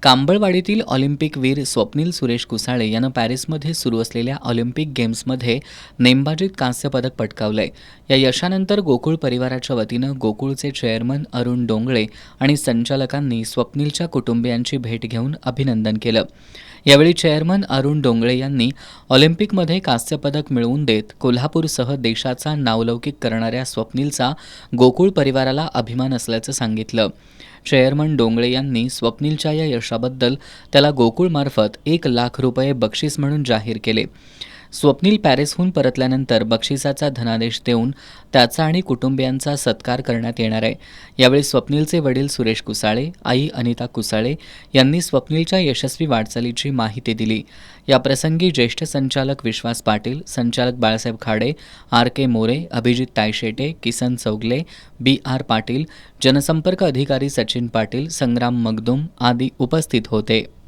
कांबळवाडीतील ऑलिम्पिकवीर स्वप्नील सुरेश कुसाळे यानं पॅरिसमध्ये सुरू असलेल्या ऑलिम्पिक गेम्समध्ये नेमबाजीत कांस्य पदक पटकावलंय. या यशानंतर गोकुळ परिवाराच्या वतीनं गोकुळचे चेअरमन अरुण डोंगळे आणि संचालकांनी स्वप्नीलच्या कुटुंबियांची भेट घेऊन अभिनंदन केलं. यावेळी चेअरमन अरुण डोंगळे यांनी ऑलिम्पिकमध्ये कांस्य पदक मिळवून देत कोल्हापूरसह देशाचा नावलौकिक करणाऱ्या स्वप्नीलचा गोकुळ परिवाराला अभिमान असल्याचं सांगितलं. चेअरमन डोंगळे यांनी स्वप्नीलच्या या यशाबद्दल त्याला गोकुळमार्फत 1,00,000 रुपये बक्षीस म्हणून जाहीर केले. स्वप्नील पॅरिसहून परतल्यानंतर बक्षिसाचा धनादेश देऊन त्याचा आणि कुटुंबियांचा सत्कार करण्यात येणार आहे. यावेळी स्वप्नीलचे वडील सुरेश कुसाळे, आई अनिता कुसाळे यांनी स्वप्नीलच्या यशस्वी वाटचालीची माहिती दिली. याप्रसंगी ज्येष्ठ संचालक विश्वास पाटील, संचालक बाळासाहेब खाडे, RK मोरे, अभिजित तायशेटे, किसन चौगले, BR पाटील, जनसंपर्क अधिकारी सचिन पाटील, संग्राम मगदुम आदी उपस्थित होते.